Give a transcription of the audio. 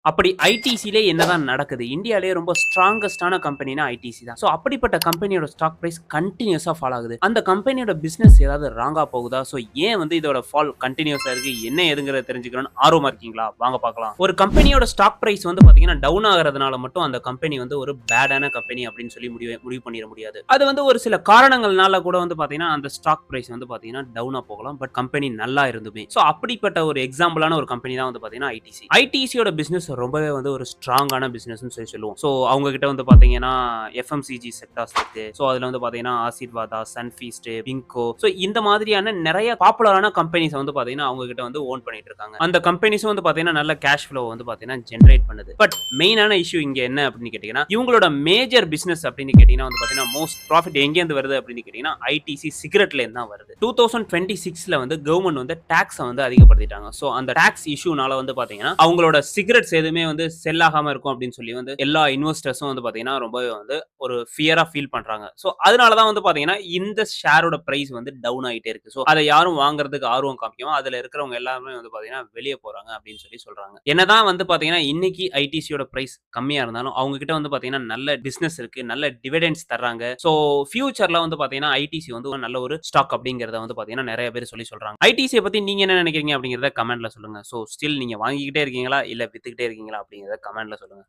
அப்படி ஐடிசிலே என்னதான் நடக்குது? இந்தியாலயே ரொம்ப ஸ்ட்ராங்கஸ்ட்டான கம்பெனினா ஐடிசி தான். அப்படிப்பட்ட கம்பெனியோட ஸ்டாக் பிரைஸ் கன்டினியூஸா ஃபால் ஆகுது. அந்த கம்பெனியோட பிசினஸ் ஏதாவது ராங்கா போகுதா? ஏன் இதோட ஃபால் கன்டினியூஸா இருக்கு? என்ன ஏதுங்கிறத தெரிஞ்சுக்கணும்னு ஆர்வமா இருக்கீங்களா? வாங்க பார்க்கலாம். ஒரு கம்பெனியோட ஸ்டாக் பிரைஸ் பார்த்தீங்கன்னா, டவுன் ஆகுறதுனால மட்டும் அந்த கம்பெனி ஒரு பேடான கம்பெனி அப்படின்னு சொல்லி முடிவு பண்ணிற முடியாது. அது ஒரு சில காரணங்கள்னால கூட பார்த்தீங்கன்னா, அந்த ஸ்டாக் பிரைஸ் பார்த்தீங்கன்னா, டவுனா போகலாம். பட் கம்பெனி நல்லா இருந்துமே. அப்படிப்பட்ட ஒரு எக்ஸாம்பிளான ஒரு கம்பெனி தான் பார்த்தீங்கன்னா ஐடிசி. ஐடிசியோட பிசினஸ் ரொம்பவே ஒரு ஸ்ட்ராங்கான பிசினஸ்ன்னு சொல்லி சொல்லுவோம். அவங்க கிட்ட பார்த்தீங்கன்னா, எஃப்எம்சிஜி செக்டார்ஸ் இருக்கு. அதுல பார்த்தீங்கன்னா, ஆசீர்வாதா, சன்ஃபீஸ்ட், பிங்கோ இந்த மாதிரியான நெறைய பாப்புலரான கம்பெனிஸ் பார்த்தீங்கன்னா, அவங்க கிட்ட ஓன் பண்ணிட்டு இருக்காங்க. அந்த கம்பெனிஸும் பார்த்தீங்கன்னா, நல்ல கேஷ் ஃப்ளோ பார்த்தீங்கன்னா, ஜெனரேட் பண்ணுது. பட் மெயினான இஷ்யூ இங்க என்ன அப்படின்னு கேட்டீங்கன்னா, இவங்களோட மேஜர் பிசினஸ் அப்படின்னு கேட்டீங்கன்னா பார்த்தீங்கன்னா, மோஸ்ட் ப்ராஃபிட் எங்கேருந்து வருது அப்படின்னு கேட்டீங்கன்னா, ஐடிசி சிகரெட்ல இருந்து தான் வருது. 2026ல கவர்மெண்ட் டாக்ஸ அதிகப்படுத்திட்டாங்க. அந்த டாக்ஸ் இஷ்யூனால பார்த்தீங்கன்னா, அவங்களோட சிகரெட்ஸ் எதுவுமே செல் ஆகாம இருக்கும் அப்படின்னு சொல்லி எல்லா இன்வெஸ்டர்ஸும் பார்த்தீங்கன்னா, ரொம்பவே ஒரு ஃபியரா ஃபீல் பண்றாங்க. அதனால தான் பார்த்தீங்கன்னா, இந்த ஷேரோட பிரைஸ் டவுன் ஆயிட்டே இருக்கு. அத யாரும் வாங்குறதுக்கு ஆர்வம் காமிக்காம, அதுல இருக்கிறவங்க எல்லாருமே பார்த்தீங்கன்னா, வெளிய போறாங்க அப்படின்னு சொல்லி சொல்றாங்க. என்னதான் பார்த்தீங்கன்னா, இன்னைக்கு ஐடிசியோட பிரைஸ் கம்மியா இருந்தாலும், அவங்க கிட்ட பார்த்தீங்கன்னா, நல்ல பிசினஸ் இருக்கு. நல்ல டிவிடெண்ட்ஸ் தர்றாங்க. ஃபியூச்சர்ல பார்த்தீங்கன்னா, ஐடிசி நல்ல ஒரு ஸ்டாக் அப்படிங்கிறத பார்த்தீங்கன்னா, நெறைய பேர் சொல்றாங்க. ஐடிசிய பத்தி நீங்க என்ன நினைக்கிறீங்க அப்படிங்கிறத கமெண்ட்ல சொல்லுங்க. ஸ்டில் நீங்க வாங்கிக்கிட்டே இருக்கீங்களா? இல்ல வித்துக்கிட்டே இருக்கீங்களா? அப்படிங்கிறத கமெண்ட்ல சொல்லுங்க.